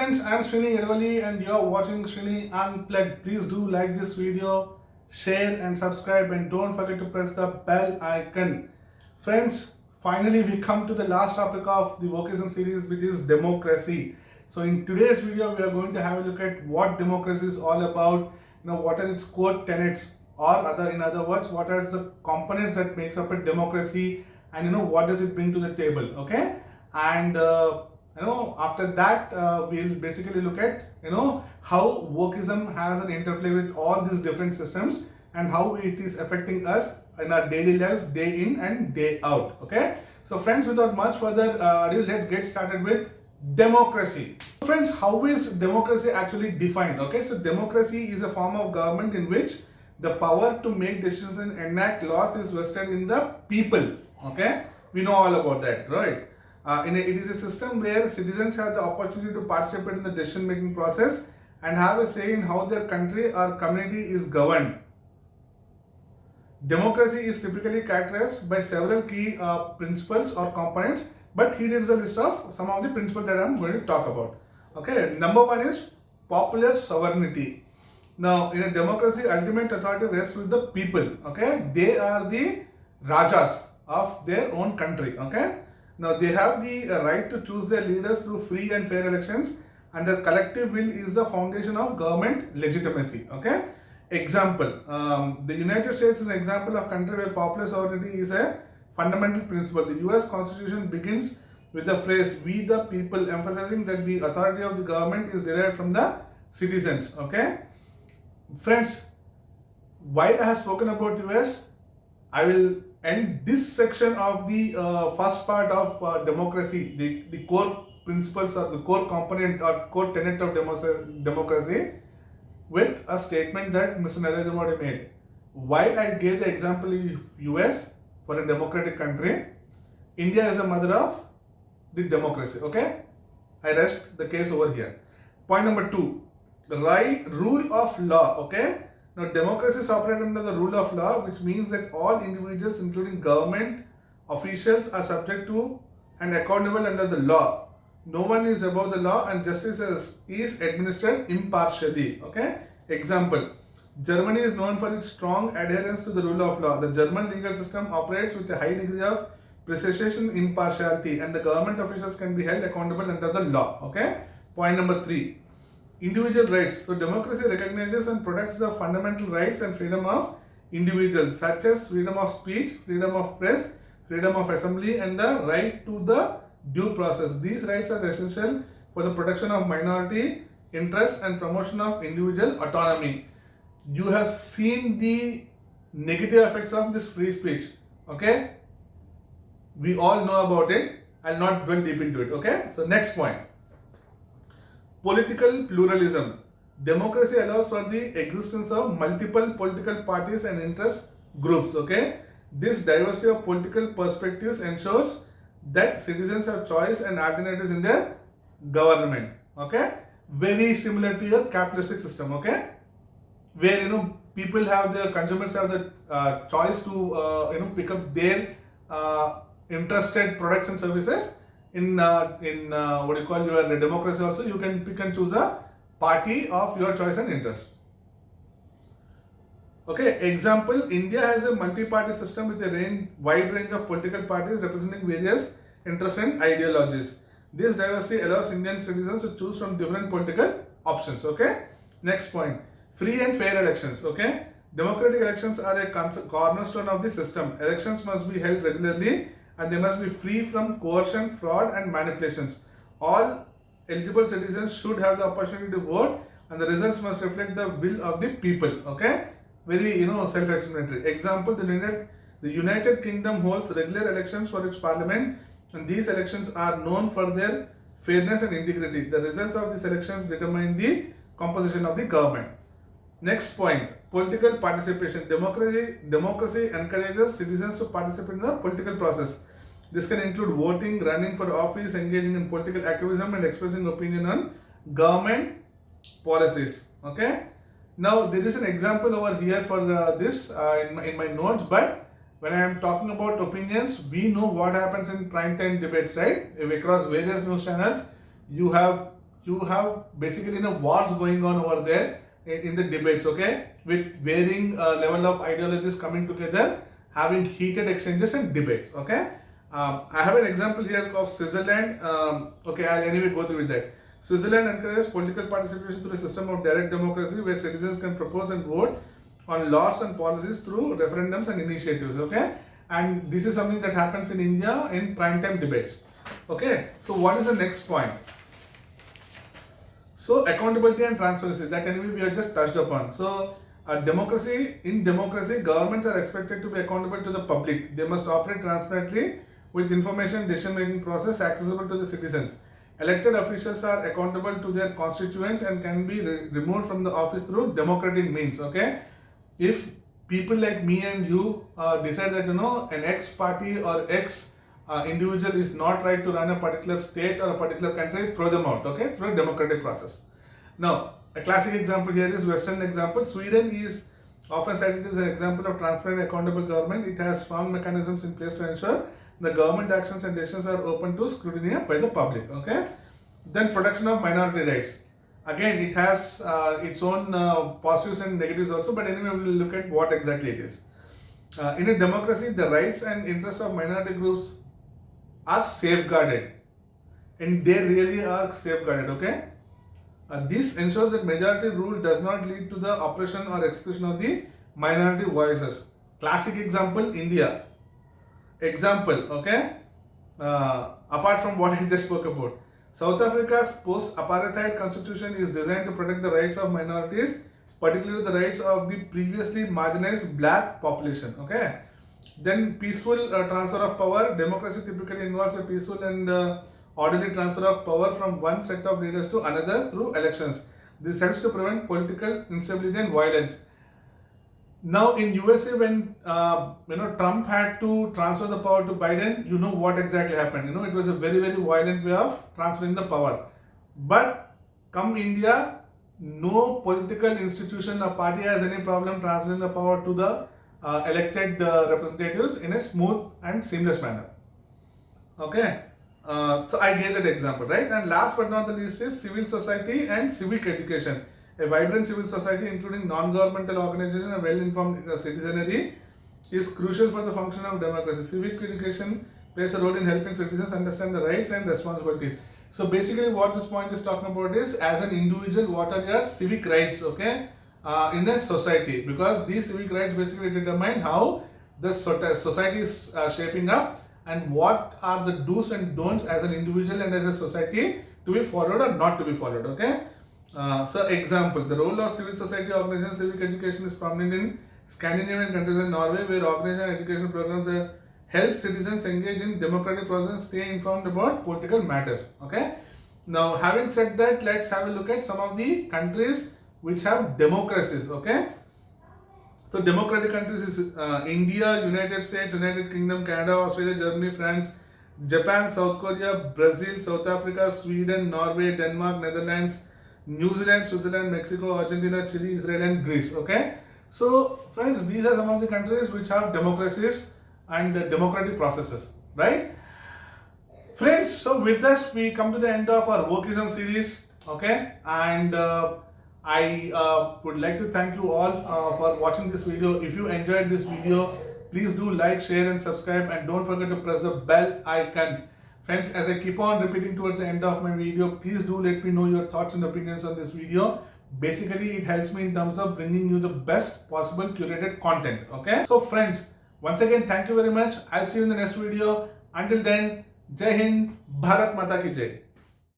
friends, I am Srini Edwali and you are watching Srini Unplugged. Please do like this video, share and subscribe, and don't forget to press the bell icon. Friends, finally we come to the last topic of the Wokeism series, which is democracy. So in today's video, we are going to have a look at what democracy is all about, what are its core tenets, or in other words, what are the components that makes up a democracy, and what does it bring to the table, okay? And after that we'll basically look at how wokeism has an interplay with all these different systems and how it is affecting us in our daily lives day in and day out. Okay, so friends, without much further ado, let's get started with democracy. Friends, how is democracy actually defined? Okay, so democracy is a form of government in which the power to make decisions and enact laws is vested in the people. Okay, we know all about that, right? It is a system where citizens have the opportunity to participate in the decision making process and have a say in how their country or community is governed. Democracy is typically characterized by several key principles or components, but here is the list of some of the principles that I am going to talk about. Okay, number one is popular sovereignty. Now, in a democracy, ultimate authority rests with the people. Okay, they are the rajas of their own country. Okay. Now, they have the right to choose their leaders through free and fair elections, and the collective will is the foundation of government legitimacy. Okay. Example, the United States is an example of country where popular sovereignty is a fundamental principle. The US Constitution begins with the phrase "we the people," emphasizing that the authority of the government is derived from the citizens. Okay. Friends, while I have spoken about US, I will end this section of the first part of democracy, the core principles or the core component or core tenet of democracy, with a statement that Mr. Narendra Modi made. While I gave the example of US for a democratic country, India is a mother of the democracy. Okay, I rest the case over here. Point number two, the rule of law. Okay. Now, democracies operate under the rule of law, which means that all individuals, including government officials, are subject to and accountable under the law. No one is above the law, and justice is administered impartially. Okay. Example: Germany is known for its strong adherence to the rule of law. The German legal system operates with a high degree of precision, impartiality, and the government officials can be held accountable under the law. Okay. Point number three, individual rights. So democracy recognizes and protects the fundamental rights and freedom of individuals, such as freedom of speech, freedom of press, freedom of assembly, and the right to the due process. These rights are essential for the protection of minority interests and promotion of individual autonomy. You have seen the negative effects of this free speech. Okay, we all know about it. I'll not dwell deep into it. Okay, so next point, political pluralism. Democracy allows for the existence of multiple political parties and interest groups. Okay, this diversity of political perspectives ensures that citizens have choice and alternatives in their government. Okay, very similar to your capitalistic system. Okay, where people have the consumers have the choice to pick up their interested products and services. In what you call your democracy also, you can pick and choose a party of your choice and interest. Okay, example, India has a multi-party system with a wide range of political parties representing various interests and ideologies. This diversity allows Indian citizens to choose from different political options. Okay, next point, free and fair elections. Okay, democratic elections are a cornerstone of the system. Elections must be held regularly and they must be free from coercion, fraud and manipulations. All eligible citizens should have the opportunity to vote, and the results must reflect the will of the people. Okay, very self-explanatory. Example, the United Kingdom holds regular elections for its parliament, and these elections are known for their fairness and integrity. The results of these elections determine the composition of the government. Next point, political participation. Democracy encourages citizens to participate in the political process. This can include voting, running for office, engaging in political activism, and expressing opinion on government policies. Okay. Now, there is an example over here for this in my notes, but when I am talking about opinions, we know what happens in prime time debates, right? Across various news channels, you have you have basically wars going on over there in the debates, okay, with varying level of ideologies coming together, having heated exchanges and debates, okay. I have an example here of Switzerland. Okay, I'll anyway go through with that. Switzerland encourages political participation through a system of direct democracy where citizens can propose and vote on laws and policies through referendums and initiatives, okay. And this is something that happens in India in prime time debates, okay. So what is the next point? So accountability and transparency, that anyway we have just touched upon. So in democracy, governments are expected to be accountable to the public. They must operate transparently with information decision-making process accessible to the citizens. Elected officials are accountable to their constituents and can be removed from the office through democratic means, okay. If people like me and you decide that an X party or X individual is not right to run a particular state or a particular country, throw them out, okay, through a democratic process. Now, a classic example here is Western example. Sweden is often cited as an example of transparent, accountable government. It has strong mechanisms in place to ensure the government actions and decisions are open to scrutiny by the public, okay. Then protection of minority rights. Again, it has its own positives and negatives also, but anyway, we will look at what exactly it is. In a democracy, the rights and interests of minority groups are safeguarded, and they really are safeguarded, okay. This ensures that majority rule does not lead to the oppression or exclusion of the minority voices. Classic example, India. Example, okay. Apart from what I just spoke about, South Africa's post-apartheid constitution is designed to protect the rights of minorities, particularly the rights of the previously marginalized black population, okay. Then peaceful transfer of power. Democracy typically involves a peaceful and orderly transfer of power from one set of leaders to another through elections. This helps to prevent political instability and violence. Now in USA, when Trump had to transfer the power to Biden, you know what exactly happened. It was a very, very violent way of transferring the power. But come India, no political institution or party has any problem transferring the power to the elected representatives in a smooth and seamless manner. Okay. So I gave that example, right? And last but not the least is civil society and civic education. A vibrant civil society, including non-governmental organizations and well-informed citizenry, is crucial for the function of democracy. Civic education plays a role in helping citizens understand the rights and responsibilities. So basically what this point is talking about is, as an individual, what are your civic rights, okay, in a society, because these civic rights basically determine how the society is shaping up and what are the do's and don'ts as an individual and as a society to be followed or not to be followed, okay. So example, the role of civil society organization civic education is prominent in Scandinavian countries and Norway, where organization and education programs help citizens engage in democratic process and stay informed about political matters, okay. Now having said that, let's have a look at some of the countries which have democracies, okay. So democratic countries is India, United States, United Kingdom, Canada, Australia, Germany, France, Japan, South Korea, Brazil, South Africa, Sweden, Norway, Denmark, Netherlands, New Zealand, Switzerland, Mexico, Argentina, Chile, Israel and Greece, okay. So friends, these are some of the countries which have democracies and democratic processes, right? Friends, so with this we come to the end of our Wokeism series, okay. And I would like to thank you all for watching this video. If you enjoyed this video, please do like, share and subscribe, and don't forget to press the bell icon. Friends, as I keep on repeating towards the end of my video, please do let me know your thoughts and opinions on this video. Basically, it helps me in terms of bringing you the best possible curated content, okay? So friends, once again, thank you very much. I'll see you in the next video. Until then, Jai Hind, Bharat Mata Ki Jai.